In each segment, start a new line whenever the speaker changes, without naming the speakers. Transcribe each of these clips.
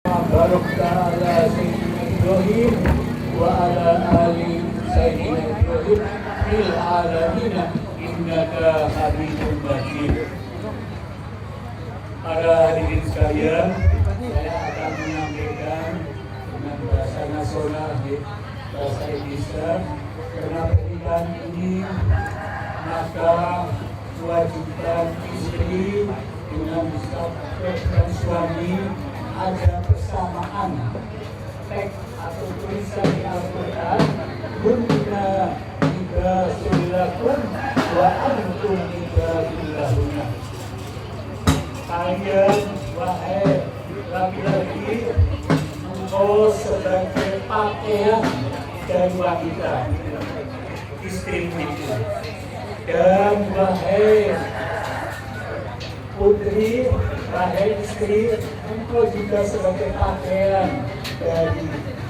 Barak ala Sayyidina Ibrahim wa ala ali Sayyidina Ibrahim fil alamin innaka Hamidum Majid. Para hadirin sekalian, saya akan menyampaikan dengan bahasa nasional, bahasa Indonesia, karena pernikahan ini maka kewajiban istri dengan suami ada persamaan teks atau tulisan di Al-Quran. Kunna ibadillah wa antum ibadillahuna. Kalian wahai laki-laki, engkau sebagai pakaian dari wanita, istri itu. Dan wahai putri, wahai istri, engkau juga sebagai pakaian dari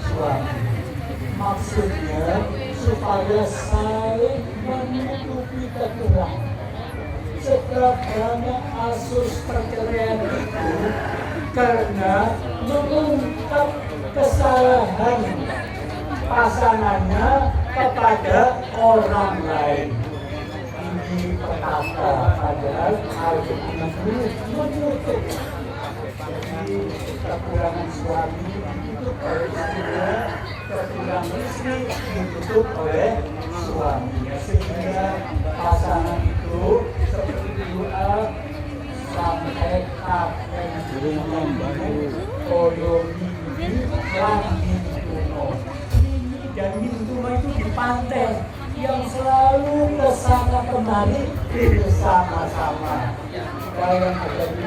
suami. Maksudnya supaya saling menutupi kekurangan. Sebab banyak kasus perceraian itu karena mengungkap kesalahan pasangannya kepada orang lain. Ini perkata padahal harus menutup. Jadi kekurangan suami ditutup oleh istrinya, kekurangan istri ditutup oleh suaminya, sehingga pasangan itu seperti doa sampai kapan koyo mimpi lagi tuno. Dan mimpi itu di pantai yang selalu kesana kemari bersama-sama. Kita yang ada di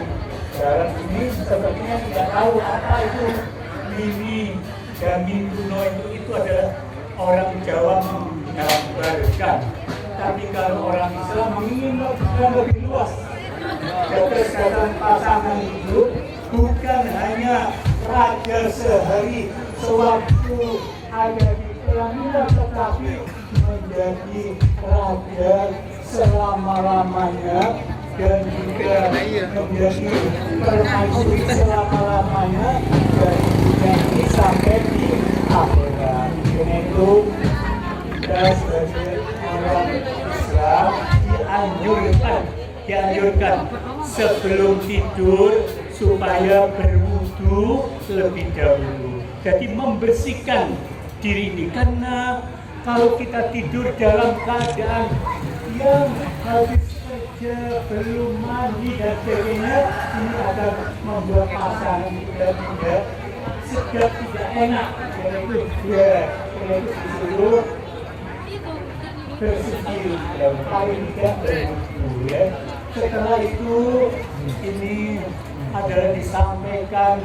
dalam ini sepertinya tidak tahu apa itu mimi dan mintuno itu adalah orang Jawa menggambarkan. Tapi kalau orang Islam mengingatkan lebih luas. Kesehatan pasangan itu bukan hanya raja sehari sewaktu ada di pelaminan, tetapi menjadi raja selama-lamanya dan juga menjadi permaisuri selama-lamanya dari dunia ini sampai di akhirat. Karena itu kita sebagai orang Islam dianjurkan sebelum tidur supaya berwudu lebih dahulu. Jadi membersihkan diri ini, karena kalau kita tidur dalam keadaan yang habis kerja, belum mandi dan sebagainya, ini akan membuat pasangan kita tidak sedap, tidak enak. Karena itu disuruh bersih dan paling tidak berwudu ya. Setelah itu ini adalah disampaikan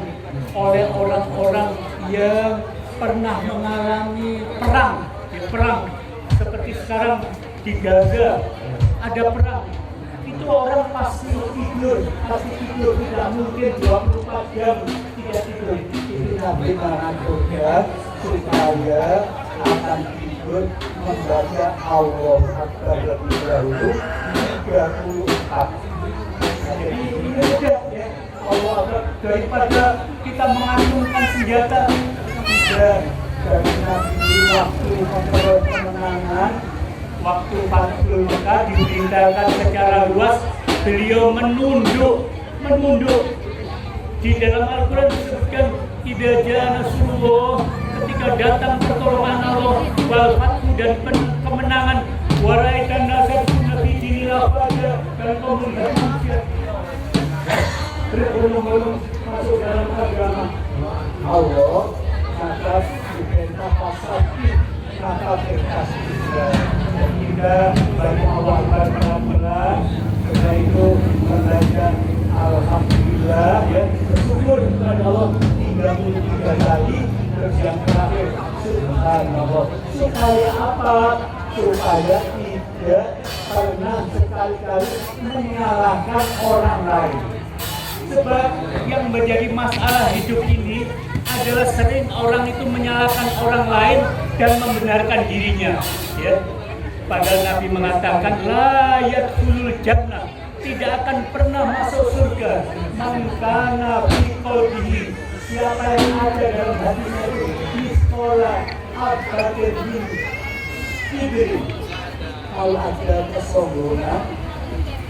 oleh orang-orang yang pernah mengalami perang seperti sekarang di Gaza ada perang. Itu orang pasti tidur tidak mungkin 24 jam tidak tidur. Itu Nabi mengaturkan supaya akan tidur membaca Allah Akbar lebih dahulu 34. Jadi ini mudah ya, Allah Akbar, daripada kita mengacungkan senjata. Tidak, dari Nabi waktu kemenangan, waktu Fathul Mekah diberitakan secara luas, beliau menunduk. Di dalam Al-Quran disebutkan idza jaa nasrullah, ketika datang pertolongan Allah wal fathu dan kemenangan, wa ra'aitan nasa fi dinillah afwaja, dan pemulihan manusia berbondong-bondong masuk dalam agama Allah. Maka diperintah pasrah, maka berkasih juga. Dan kita bagi Allah pelan-pelan. Setelah itu membaca Alhamdulillah ya, bersyukur kepada Allah 33 kali. Terus yang terakhir Subhanallah. Supaya apa? Supaya tidak pernah sekali-kali menyalahkan orang lain. Sebab yang menjadi masalah hidup ini adalah sering orang itu menyalahkan orang lain dan membenarkan dirinya. Ya. Padahal Nabi mengatakan la yadkhulul jannah, tidak akan pernah masuk surga man kana fi qalbihi siapa yang ada dalam hatinya itu di sekolah Al-Fatihah Ibri. Kalau ada kesombongan,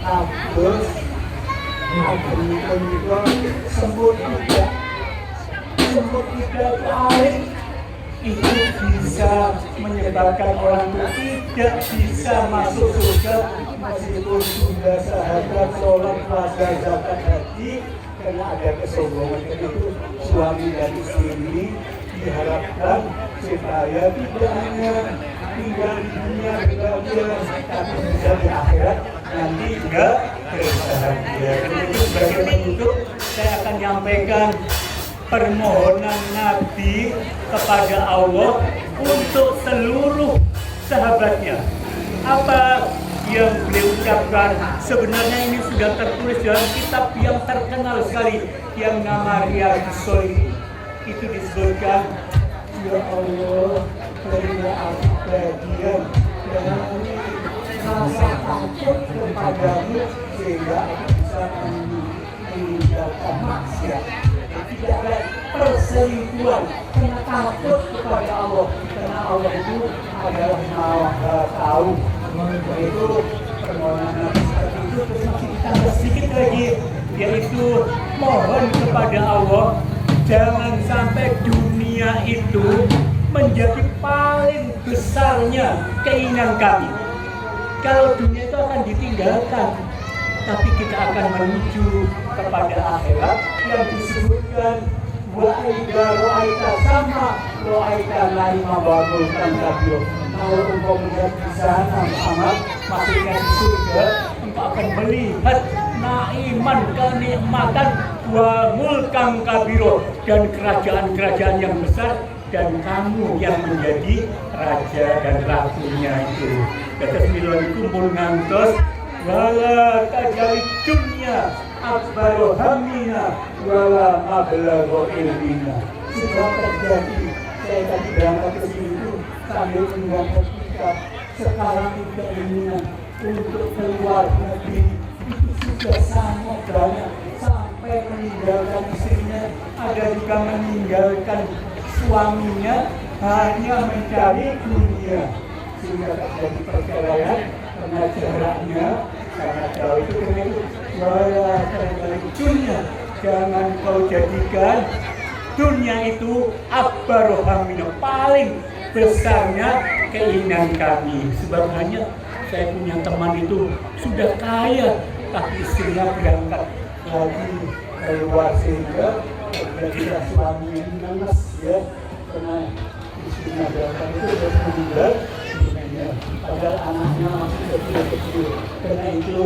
habis, sebut tidak lain, itu bisa menyebabkan orang itu tidak bisa masuk surga meskipun sudah syahadat, sholat, puasa, zakat, haji, karena ada kesombongan. Itu suami dan istri ini diharapkan supaya tidak hanya tinggal di dunia berbahagia, tapi bisa di akhirat nanti juga berbahagia. Jadi sebagai penutup saya akan menyampaikan permohonan Nabi kepada Allah untuk seluruh sahabatnya. Apa yang beliau ucapkan? Sebenarnya ini sudah tertulis dalam kitab yang terkenal sekali yang nama Riyadhus Shalihin. Itu disebutkan, ya Allah, berilah aku bagian dari rasa takut kepadamu sehingga aku bisa meninggalkan maksiat. Tidak ada perselingkuhan, karena takut kepada Allah, karena Allah itu adalah Maha Tahu. Itu permohonan seperti itu. Terus masih ditambah sedikit lagi, yaitu mohon kepada Allah jangan sampai dunia itu menjadi paling besarnya keinginan kami. Kalau dunia itu akan ditinggalkan, tapi kita akan menuju kepada akhirat yang disebutkan wa'ida ro'aita sama ro'aita naima bagulkan kabio. Kalau engkau melihat di sana Muhammad, maksudnya di surga, engkau akan melihat naiman, kenikmatan, wa mulkang kabiro, dan kerajaan-kerajaan yang besar, dan kamu yang menjadi raja dan ratunya itu. Kata sembilan kumpul ngantos wala tajali dunya akbaru hamina wala mablaghu ilmina. Sudah terjadi, saya tadi berangkat ke sini itu sambil membaca kitab. Sekarang kita keinginan untuk keluar negeri itu sudah sangat banyak, sampai meninggalkan istrinya, ada juga meninggalkan suaminya hanya mencari dunia, sehingga terjadi perceraian karena jaraknya sangat jauh. Itu karena itu wala tajali dunya, jangan kau jadikan dunia itu akbaru hamina, paling besarnya keinginan kami. Sebab hanya saya punya teman itu sudah kaya, tapi istrinya berangkat lagi keluar sehingga terjadilah suaminya nangis ya, karena istrinya berangkat itu sudah meninggal dunia, padahal anaknya masih kecil-kecil. Karena itu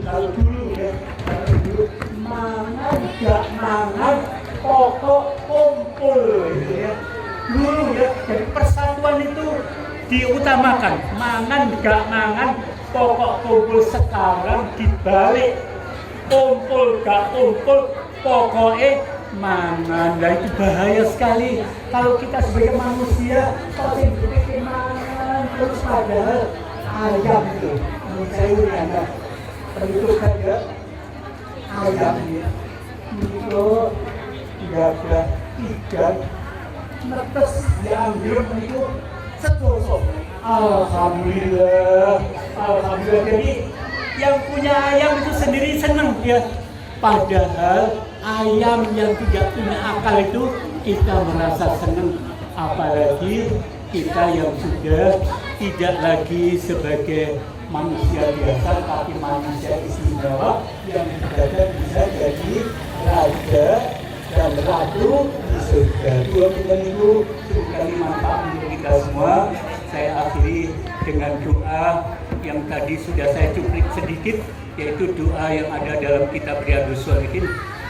kalau dulu ya, kalau dulu mangan gak mangan pokok kumpul gitu ya. Dulu ya, jadi persatuan itu diutamakan, mangan gak mangan pokok kumpul. Sekarang dibalik, kumpul gak kumpul pokoknya mangan. Nah itu bahaya sekali kalau kita sebagai manusia pasti berpikir mangan terus, padahal ayam itu menurut saya ini ada penutup saja. Ayam itu gagah ikan netes diambil itu setosok. Alhamdulillah, alhamdulillah. Jadi yang punya ayam itu sendiri senang ya. Padahal ayam yang tidak punya akal itu kita merasa senang, apalagi kita yang sudah tidak lagi sebagai manusia biasa tapi manusia istimewa yang juga bisa jadi raja dan ratu di surga. Dua bulan itu sekali manfaat untuk kita semua. Saya akhiri dengan doa yang tadi sudah saya cuplik sedikit, yaitu doa yang ada dalam kitab Riyadhus Shalihin.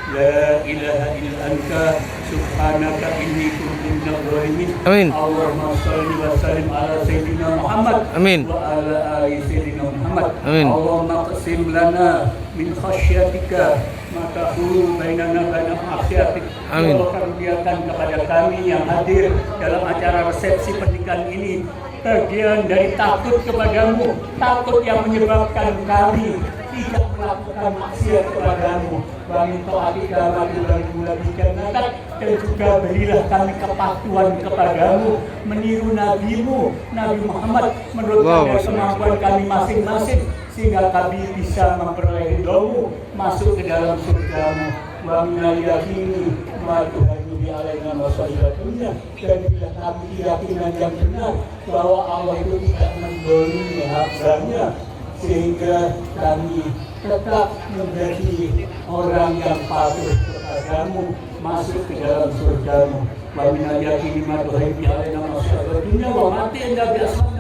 La ilaha illa anta subhanaka inni kuntu minadh dhalimin. Amin. Allahumma shalli wa sallim ala sayyidina Muhammad. Amin. Wa ala ali sayyidina Muhammad. Amin. Allahumma qsim lana min khasyatika ma tahulu bainana wa ma'siyatik. Amin. Allah karuniakan kepada kami yang hadir dalam acara resepsi pernikahan ini bagian dari takut kepadamu, takut yang menyebabkan kami tidak melakukan maksiat kepadamu. Bagi taati dalam bulan bulan Natal dan juga berilah kami kepatuhan kepadamu, meniru nabimu Nabi Muhammad menurut kemampuan kami masing-masing, sehingga kami bisa memperoleh ridhomu, masuk ke dalam surgamu. Wa minal yakini ma tuhajjubi alaina masalihatunya, dan bila kami keyakinan yang benar bahwa Allah itu tidak mendolimi hambanya, sehingga kami tetap menjadi orang yang patuh kepadamu, masuk ke dalam surgamu. Wa minal yakini ma tuhajjubi alaina masalihatunya wa mati anda biasanya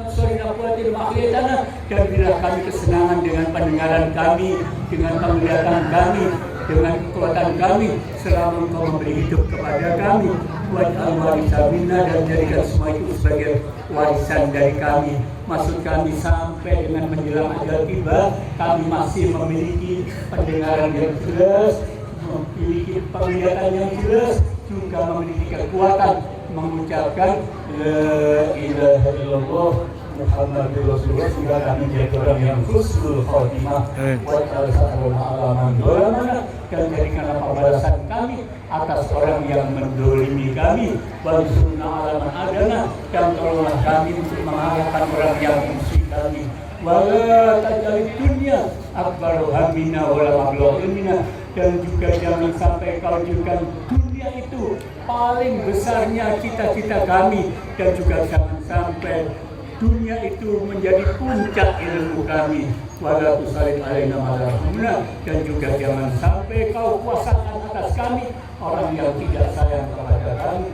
dan bila kami kesenangan dengan pendengaran kami, dengan penglihatan kami, dengan kekuatan kami, selama Engkau memberi hidup kepada kami. Waj'al warisana, dan jadikan semua itu sebagai warisan dari kami. Maksud kami sampai dengan menjelang ajal tiba, kami masih memiliki pendengaran yang jelas, memiliki penglihatan yang jelas, juga memiliki kekuatan mengucapkan La ilaha illallah Muhammadur Rasulullah, sehingga kami menjadi orang yang husnul khotimah. Waj'al sa'alana alaman dolamana, dan jadikanlah pembalasan kami atas orang yang mendolimi kami. Wansurna alaman adana, dan tolonglah kami untuk mengalahkan orang yang musuh kami. Wala taj'al dunya akbar hamina wala mablagh ilmina, dan juga jangan sampai kau jadikan dunia itu paling besarnya cita-cita kami, dan juga jangan sampai dunia itu menjadi puncak ilmu kami. Wala tusallit alaina malahumna, dan juga jangan sampai kau kuasakan atas kami orang yang tidak sayang kepada kami.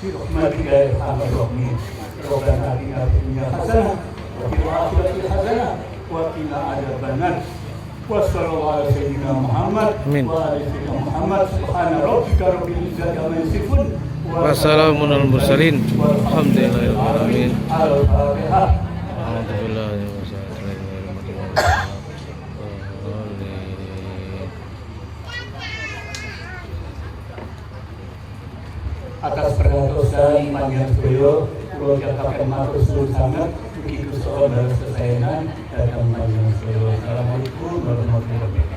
Birahmatika ya arhamar rahimin. Rabbana atina fid dunya hasanah wa fil akhirati hasanah wa qina adzabannar. Wassallallahu ala sayyidina Muhammad wa ala sayyidina Muhammad. Subhana rabbika rabbil izzati amma yasifun.
Wassalamun al mursalin. Alhamdulillahirabbil alamin.
Al-Fatihah.
Alhamdulillah.
Atas perhatian imannya beliau, keluarga kakek matur suwun sangat, mugi Gusti Allah balas kesayangan datang panjenengan beliau. Assalamualaikum warahmatullahi wabarakatuh.